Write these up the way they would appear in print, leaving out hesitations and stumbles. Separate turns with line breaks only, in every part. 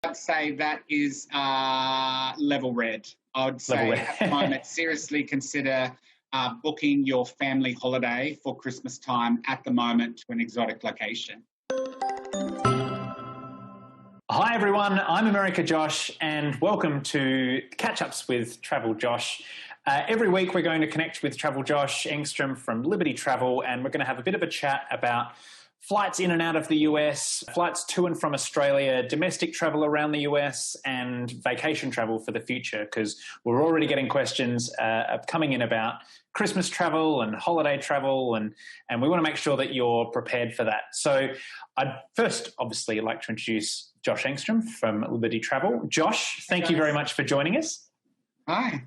I'd say that is level red. I would
Level
say at the moment, seriously consider booking your family holiday for Christmas time at the moment to an exotic location.
Hi everyone, I'm America Josh and welcome to Catch-Ups with Travel Josh. Every week we're going to connect with Travel Josh Engstrom from Liberty Travel, and we're going to have a bit of a chat about flights in and out of the US, flights to and from Australia, domestic travel around the US, and vacation travel for the future, because we're already getting questions coming in about Christmas travel and holiday travel, and we want to make sure that you're prepared for that. So I'd first obviously like to introduce Josh Engstrom from Liberty Travel. Josh, thank you very much for joining us.
Hi.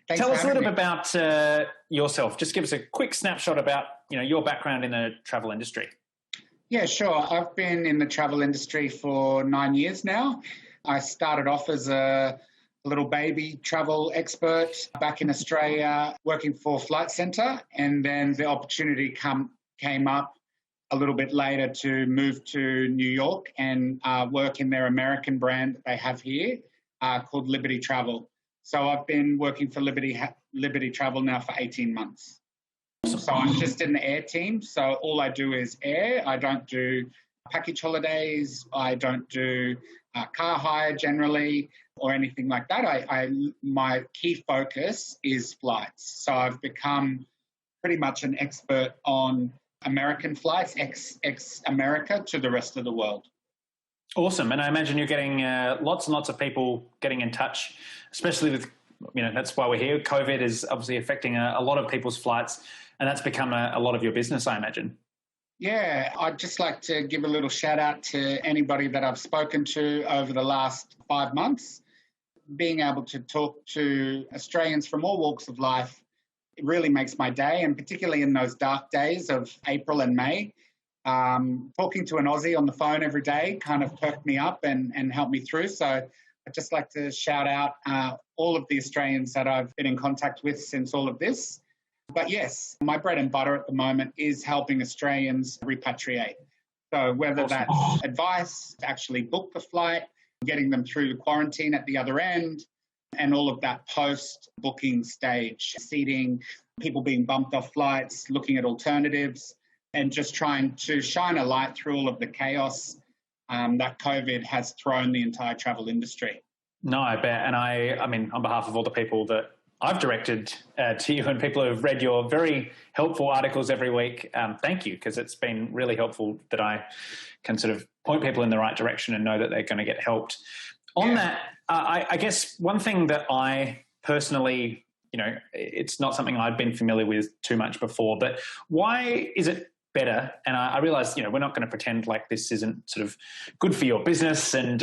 Thanks
Tell us a little bit
me.
about yourself. Just give us a quick snapshot about your background in the travel industry.
Yeah, sure. I've been in the travel industry for 9 years now. I started off as a little baby travel expert back in Australia working for Flight Centre, and then the opportunity came up a little bit later to move to New York and work in their American brand that they have here called Liberty Travel. So I've been working for Liberty Travel now for 18 months. So I'm just in the air team. So all I do is air. I don't do package holidays. I don't do car hire generally or anything like that. My key focus is flights. So I've become pretty much an expert on American flights, ex-America to the rest of the world.
Awesome. And I imagine you're getting lots and lots of people getting in touch, especially with, that's why we're here. COVID is obviously affecting a lot of people's flights, and that's become a lot of your business, I imagine.
Yeah, I'd just like to give a little shout out to anybody that I've spoken to over the last 5 months. Being able to talk to Australians from all walks of life, it really makes my day, and particularly in those dark days of April and May. Talking to an Aussie on the phone every day kind of perked me up and helped me through. So I'd just like to shout out all of the Australians that I've been in contact with since all of this. But yes, my bread and butter at the moment is helping Australians repatriate. So whether that's advice to actually book the flight, getting them through the quarantine at the other end, and all of that post-booking stage, seating, people being bumped off flights, looking at alternatives, and just trying to shine a light through all of the chaos that COVID has thrown the entire travel industry.
No, I bet. And I mean, on behalf of all the people that I've directed to you and people who have read your very helpful articles every week, thank you, because it's been really helpful that I can sort of point people in the right direction and know that they're going to get helped. On that, I guess one thing that I personally, it's not something I've been familiar with too much before, but why is it better? And I realize, we're not going to pretend like this isn't sort of good for your business, and,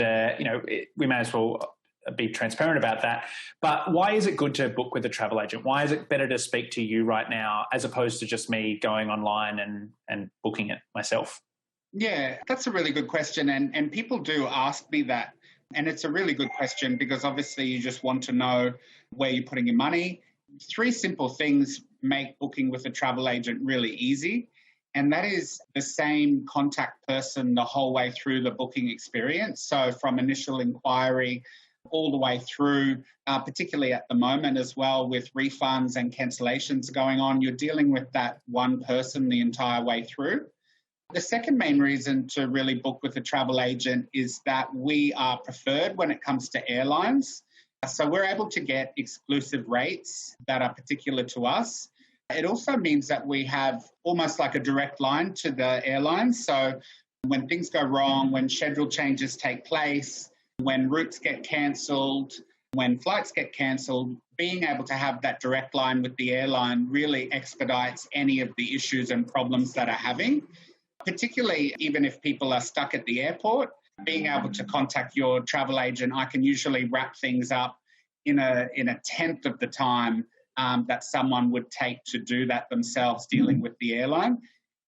we may as well be transparent about that. But why is it good to book with a travel agent? Why is it better to speak to you right now as opposed to just me going online and booking it myself?
Yeah, that's a really good question. And people do ask me that. And it's a really good question because obviously you just want to know where you're putting your money. 3 simple things make booking with a travel agent really easy. And that is the same contact person the whole way through the booking experience. So from initial inquiry all the way through, particularly at the moment as well with refunds and cancellations going on, you're dealing with that one person the entire way through. The second main reason to really book with a travel agent is that we are preferred when it comes to airlines. So we're able to get exclusive rates that are particular to us. It also means that we have almost like a direct line to the airlines. So when things go wrong, when schedule changes take place, when routes get cancelled, when flights get cancelled, being able to have that direct line with the airline really expedites any of the issues and problems that are having. Particularly even if people are stuck at the airport, being able to contact your travel agent, I can usually wrap things up in a tenth of the time that someone would take to do that themselves, dealing with the airline.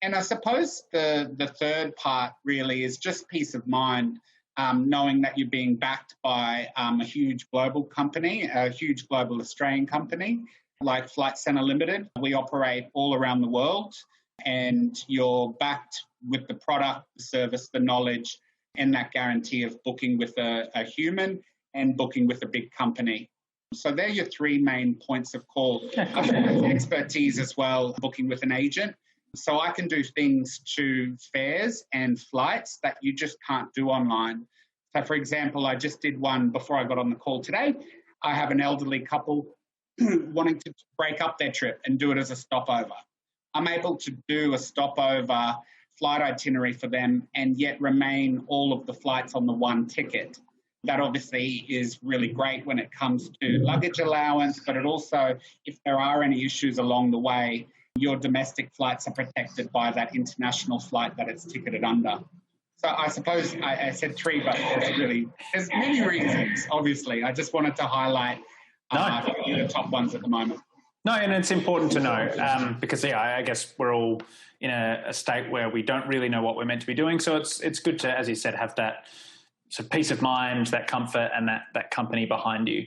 And I suppose the third part really is just peace of mind, knowing that you're being backed by a huge global company, a huge global Australian company like Flight Centre Limited. We operate all around the world, and you're backed with the product, the service, the knowledge, and that guarantee of booking with a human and booking with a big company. So they're your three main points of call. I have expertise as well, booking with an agent. So I can do things to fares and flights that you just can't do online. So for example, I just did one before I got on the call today. I have an elderly couple wanting to break up their trip and do it as a stopover. I'm able to do a stopover flight itinerary for them and yet remain all of the flights on the one ticket. That obviously is really great when it comes to luggage allowance, but it also, if there are any issues along the way, your domestic flights are protected by that international flight that it's ticketed under. So I suppose I said three, but there's many reasons, obviously. I just wanted to highlight the top ones at the moment.
No, and it's important to know because, I guess we're all in a state where we don't really know what we're meant to be doing. So it's good to, as you said, have that sort of peace of mind, that comfort and that company behind you.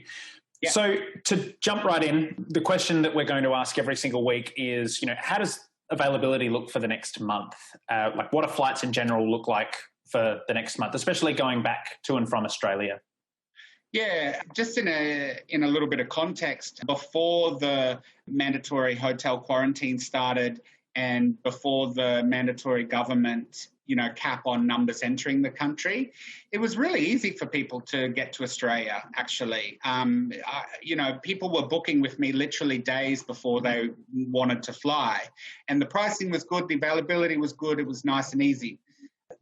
Yeah. So to jump right in, the question that we're going to ask every single week is, how does availability look for the next month? Like what do flights in general look like for the next month, especially going back to and from Australia?
Yeah, just in a little bit of context, before the mandatory hotel quarantine started and before the mandatory government, cap on numbers entering the country, it was really easy for people to get to Australia, actually. People were booking with me literally days before they wanted to fly. And the pricing was good, the availability was good, it was nice and easy.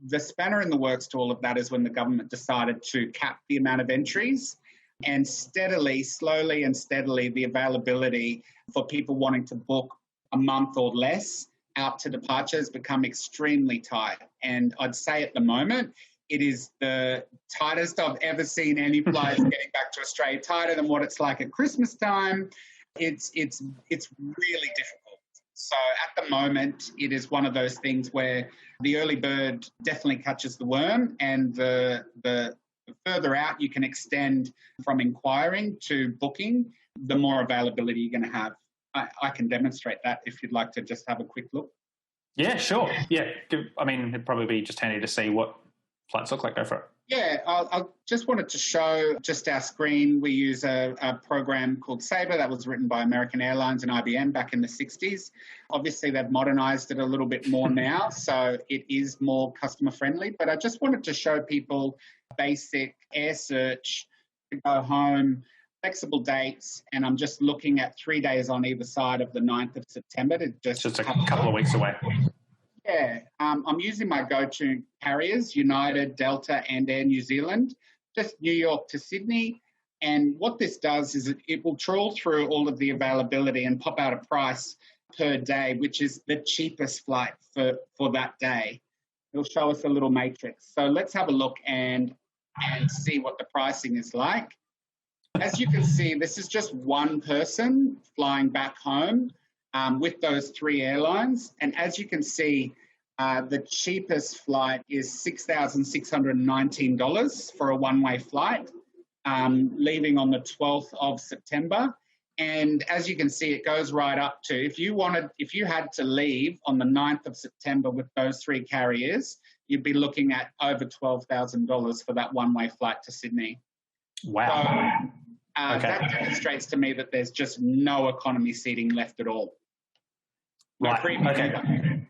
The spanner in the works to all of that is when the government decided to cap the amount of entries, and slowly and steadily, the availability for people wanting to book a month or less out to departures become extremely tight. And I'd say at the moment, it is the tightest I've ever seen any flights getting back to Australia, tighter than what it's like at Christmas time. It's really difficult. So at the moment, it is one of those things where the early bird definitely catches the worm, and the further out you can extend from inquiring to booking, the more availability you're going to have. I can demonstrate that if you'd like to just have a quick look.
Yeah, sure. Yeah, I mean, it'd probably be just handy to see what flights look like. Go for it.
Yeah, I just wanted to show just our screen. We use a program called Sabre that was written by American Airlines and IBM back in the 60s. Obviously, they've modernized it a little bit more now, so it is more customer friendly. But I just wanted to show people basic air search to go home, flexible dates, and I'm just looking at 3 days on either side of the 9th of September to just
a couple of weeks away.
Yeah, I'm using my go-to carriers, United, Delta, and Air New Zealand, just New York to Sydney. And what this does is it will trawl through all of the availability and pop out a price per day, which is the cheapest flight for that day. It'll show us a little matrix. So let's have a look and see what the pricing is like. As you can see, this is just one person flying back home with those three airlines. And as you can see, the cheapest flight is $6,619 for a one-way flight, leaving on the 12th of September. And as you can see, it goes right up to, if you had to leave on the 9th of September with those three carriers, you'd be looking at over $12,000 for that one-way flight to Sydney.
Wow.
So, that demonstrates to me that there's just no economy seating left at all.
Right. Okay.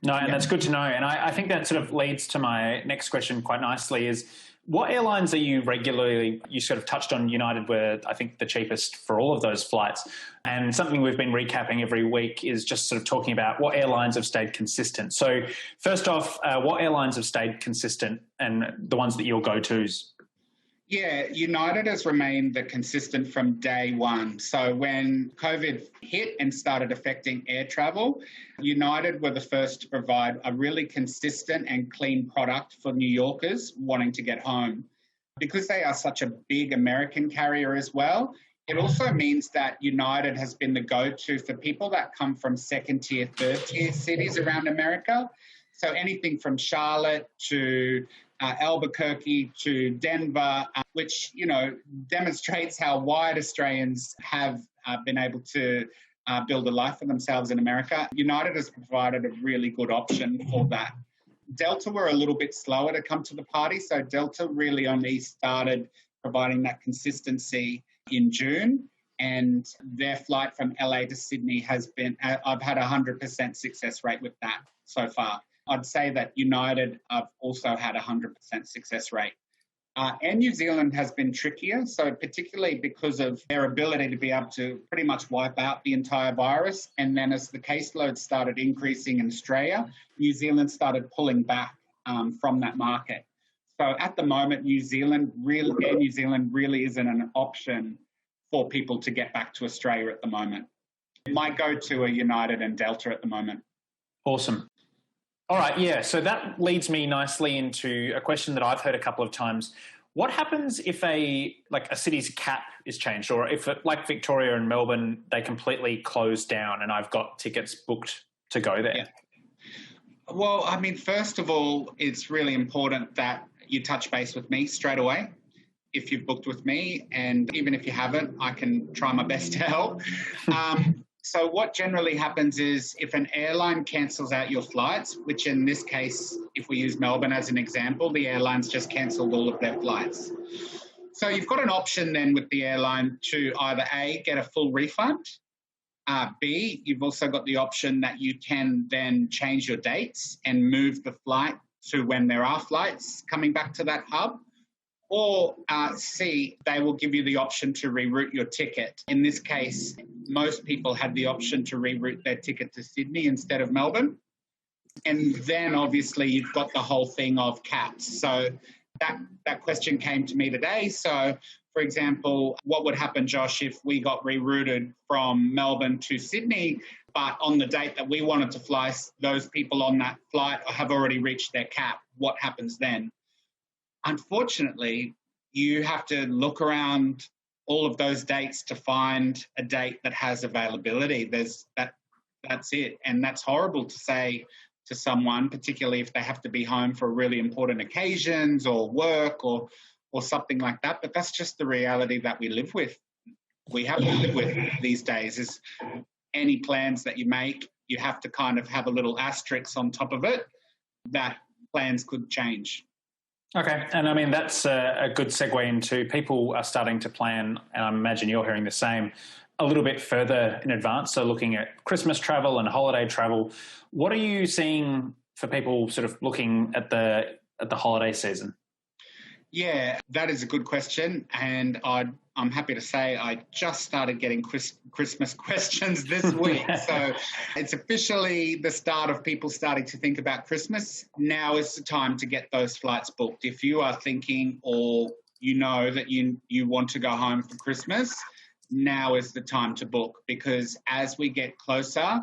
No, and that's good to know. And I think that sort of leads to my next question quite nicely is, what airlines are you regularly, you sort of touched on United were, I think, the cheapest for all of those flights. And something we've been recapping every week is just sort of talking about what airlines have stayed consistent. So first off, what airlines have stayed consistent and the ones that you'll go-tos?
Yeah, United has remained the consistent from day one. So when COVID hit and started affecting air travel, United were the first to provide a really consistent and clean product for New Yorkers wanting to get home. Because they are such a big American carrier as well, it also means that United has been the go-to for people that come from second-tier, third-tier cities around America. So anything from Charlotte to Albuquerque to Denver, which, demonstrates how wide Australians have been able to build a life for themselves in America. United has provided a really good option for that. Delta were a little bit slower to come to the party. So Delta really only started providing that consistency in June. And their flight from LA to Sydney has been, I've had a 100% success rate with that so far. I'd say that United, I've also had a 100% success rate. And New Zealand has been trickier, so particularly because of their ability to be able to pretty much wipe out the entire virus. And then as the caseload started increasing in Australia, New Zealand started pulling back from that market. So at the moment, New Zealand really isn't an option for people to get back to Australia at the moment. It might go to a United and Delta at the moment.
Awesome. All right, yeah, so that leads me nicely into a question that I've heard a couple of times. What happens if a city's cap is changed, or if, like Victoria and Melbourne, they completely close down and I've got tickets booked to go there?
Yeah. Well, I mean, first of all, it's really important that you touch base with me straight away if you've booked with me, and even if you haven't, I can try my best to help. So what generally happens is if an airline cancels out your flights, which in this case, if we use Melbourne as an example, the airlines just cancelled all of their flights. So you've got an option then with the airline to either A, get a full refund, B, you've also got the option that you can then change your dates and move the flight to when there are flights coming back to that hub. Or C, they will give you the option to reroute your ticket. In this case, most people had the option to reroute their ticket to Sydney instead of Melbourne. And then obviously you've got the whole thing of caps. So that question came to me today. So for example, what would happen, Josh, if we got rerouted from Melbourne to Sydney, but on the date that we wanted to fly, those people on that flight have already reached their cap? What happens then? Unfortunately, you have to look around all of those dates to find a date that has availability. That's it. And that's horrible to say to someone, particularly if they have to be home for really important occasions or work or something like that. But that's just the reality that we live with. We have to live with these days. Is any plans that you make, you have to kind of have a little asterisk on top of it that plans could change.
Okay, and I mean, that's a good segue into people are starting to plan, and I imagine you're hearing the same, a little bit further in advance, so looking at Christmas travel and holiday travel. What are you seeing for people sort of looking at the holiday season?
Yeah, that is a good question, and I'm happy to say I just started getting Christmas questions this week. So it's officially the start of people starting to think about Christmas. Now is the time to get those flights booked. If you are thinking or you know that you want to go home for Christmas, now is the time to book, because as we get closer,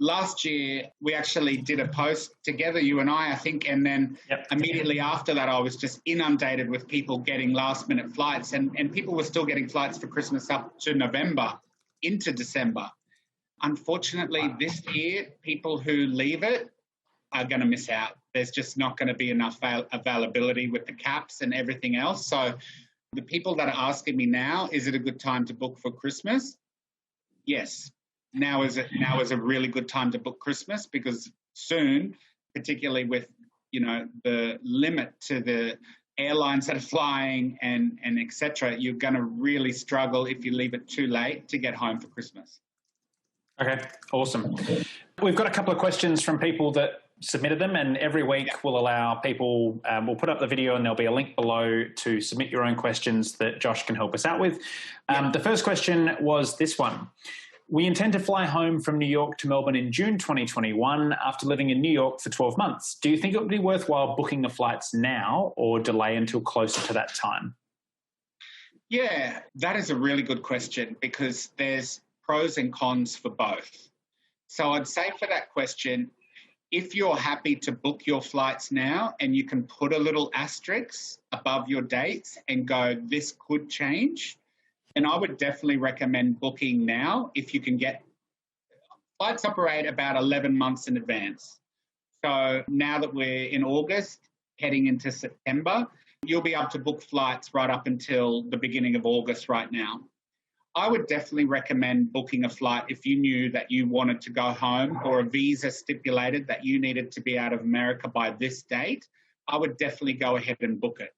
last year, we actually did a post together, you and I think, and then immediately after that, I was just inundated with people getting last-minute flights, and people were still getting flights for Christmas up to November, into December. Unfortunately, this year, people who leave it are going to miss out. There's just not going to be enough availability with the caps and everything else. So the people that are asking me now, is it a good time to book for Christmas? Yes. Now is a really good time to book Christmas, because soon, particularly with, the limit to the airlines that are flying and et cetera, you're going to really struggle if you leave it too late to get home for Christmas.
Okay, awesome. We've got a couple of questions from people that submitted them, and every week we'll allow people, we'll put up the video and there'll be a link below to submit your own questions that Josh can help us out with. The first question was this one. We intend to fly home from New York to Melbourne in June 2021 after living in New York for 12 months. Do you think it would be worthwhile booking the flights now or delay until closer to that time?
Yeah, that is a really good question, because there's pros and cons for both. So I'd say for that question, if you're happy to book your flights now and you can put a little asterisk above your dates and go, this could change, and I would definitely recommend booking now if you can get. Flights operate about 11 months in advance. So now that we're in August, heading into September, you'll be able to book flights right up until the beginning of August right now. I would definitely recommend booking a flight if you knew that you wanted to go home or a visa stipulated that you needed to be out of America by this date. I would definitely go ahead and book it.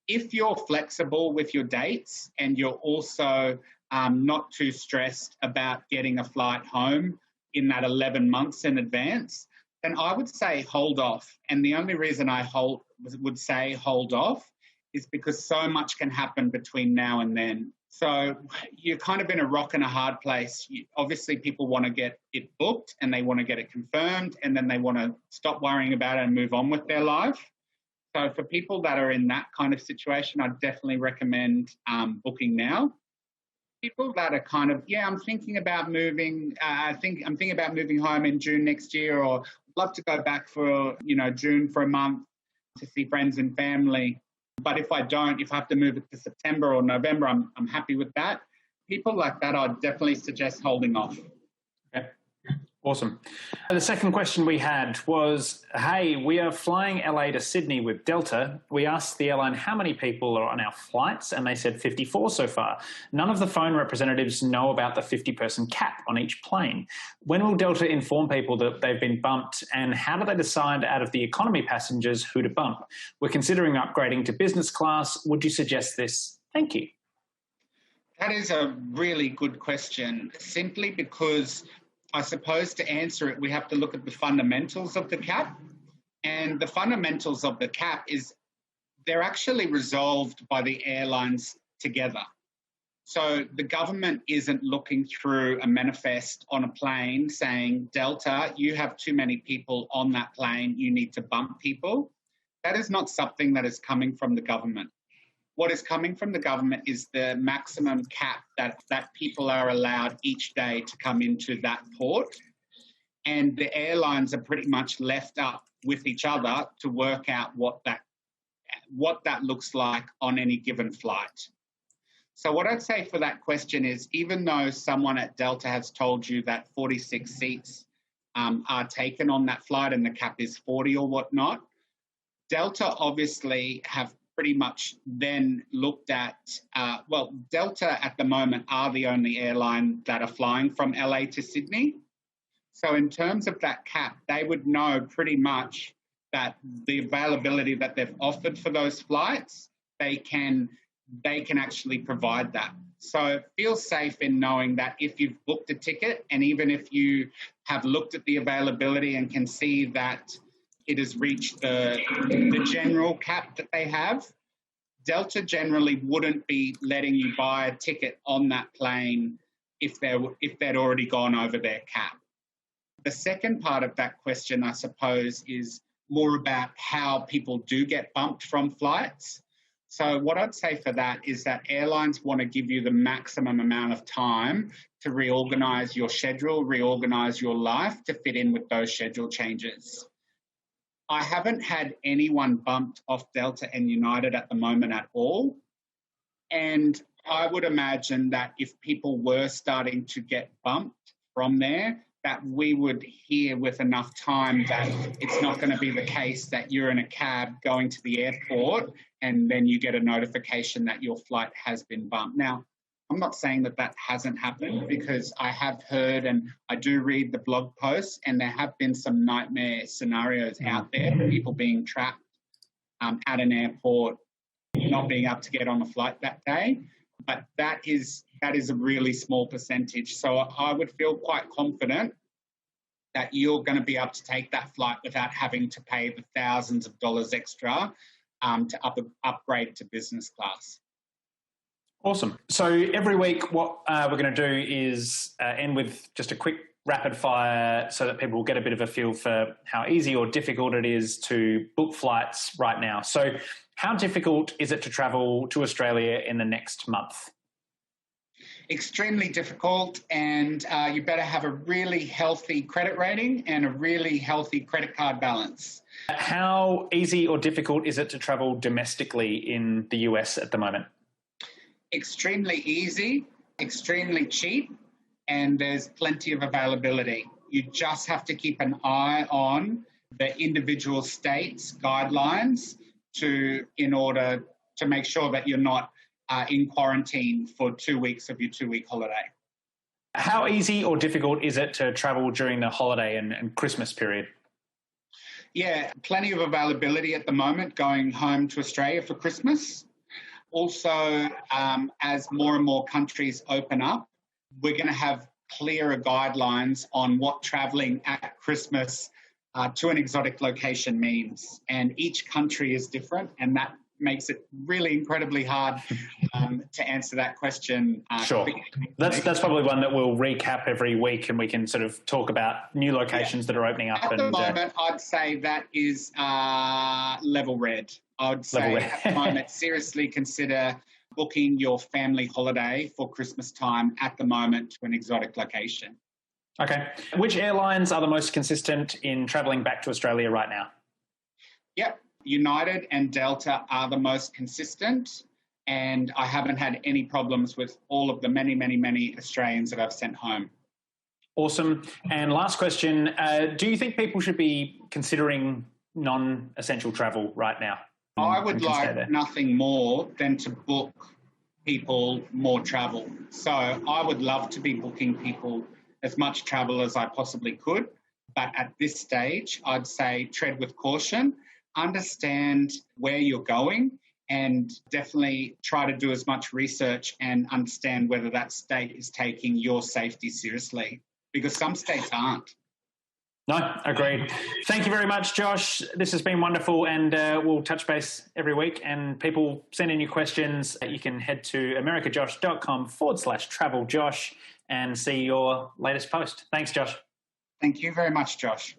If you're flexible with your dates and you're also not too stressed about getting a flight home in that 11 months in advance, then I would say hold off. And the only reason I would say hold off is because so much can happen between now and then. So you're kind of in a rock and a hard place. Obviously, people want to get it booked and they want to get it confirmed, and then they want to stop worrying about it and move on with their life. So for people that are in that kind of situation, I'd definitely recommend booking now. People that are kind of, I'm thinking about moving. I'm thinking about moving home in June next year, or love to go back for June for a month to see friends and family. But if I have to move it to September or November, I'm happy with that. People like that, I'd definitely suggest holding off.
Okay. Awesome. The second question we had was, hey, we are flying LA to Sydney with Delta. We asked the airline how many people are on our flights, and they said 54 so far. None of the phone representatives know about the 50-person cap on each plane. When will Delta inform people that they've been bumped, and how do they decide out of the economy passengers who to bump? We're considering upgrading to business class. Would you suggest this? Thank you.
That is a really good question, simply because I suppose to answer it, we have to look at the fundamentals of the cap. And the fundamentals of the cap is they're actually resolved by the airlines together. So the government isn't looking through a manifest on a plane saying, Delta, you have too many people on that plane, you need to bump people. That is not something that is coming from the government. What is coming from the government is the maximum cap that people are allowed each day to come into that port. And the airlines are pretty much left up with each other to work out what that looks like on any given flight. So what I'd say for that question is, even though someone at Delta has told you that 46 seats are taken on that flight and the cap is 40 or whatnot, Delta obviously have pretty much then looked at, Delta at the moment are the only airline that are flying from LA to Sydney. So in terms of that cap, they would know pretty much that the availability that they've offered for those flights, they can actually provide that. So feel safe in knowing that if you've booked a ticket, and even if you have looked at the availability and can see that it has reached the general cap that they have, Delta generally wouldn't be letting you buy a ticket on that plane if they'd already gone over their cap. The second part of that question, I suppose, is more about how people do get bumped from flights. So what I'd say for that is that airlines want to give you the maximum amount of time to reorganize your schedule, reorganize your life to fit in with those schedule changes. I haven't had anyone bumped off Delta and United at the moment at all. And I would imagine that if people were starting to get bumped from there, that we would hear with enough time that it's not going to be the case that you're in a cab going to the airport and then you get a notification that your flight has been bumped. Now, I'm not saying that hasn't happened, because I have heard and I do read the blog posts, and there have been some nightmare scenarios out there, people being trapped at an airport, not being able to get on a flight that day. But that is a really small percentage. So I would feel quite confident that you're going to be able to take that flight without having to pay the thousands of dollars extra to upgrade to business class.
Awesome. So every week what we're going to do is end with just a quick rapid fire so that people will get a bit of a feel for how easy or difficult it is to book flights right now. So how difficult is it to travel to Australia in the next month?
Extremely difficult, and you better have a really healthy credit rating and a really healthy credit card balance.
How easy or difficult is it to travel domestically in the US at the moment?
Extremely easy, extremely cheap, and there's plenty of availability. You just have to keep an eye on the individual states' guidelines in order to make sure that you're not in quarantine for 2 weeks of your 2-week holiday.
How easy or difficult is it to travel during the holiday and Christmas period?
Yeah, plenty of availability at the moment going home to Australia for Christmas. Also, as more and more countries open up, we're going to have clearer guidelines on what travelling at Christmas to an exotic location means. And each country is different, and that makes it really incredibly hard to answer that question.
Sure. That's probably one that we'll recap every week, and we can sort of talk about new locations that are opening up.
At the moment, I'd say that is level red. I'd say at the moment, seriously consider booking your family holiday for Christmas time at the moment to an exotic location.
Okay. Which airlines are the most consistent in travelling back to Australia right now?
Yep. United and Delta are the most consistent, and I haven't had any problems with all of the many, many, many Australians that I've sent home.
Awesome. And last question, do you think people should be considering non-essential travel right now?
I would like nothing more than to book people more travel. So I would love to be booking people as much travel as I possibly could. But at this stage, I'd say tread with caution, understand where you're going, and definitely try to do as much research and understand whether that state is taking your safety seriously, because some states aren't.
No, agreed. Thank you very much, Josh. This has been wonderful, and we'll touch base every week. And people send in your questions. You can head to americajosh.com/traveljosh and see your latest post. Thanks, Josh.
Thank you very much, Josh.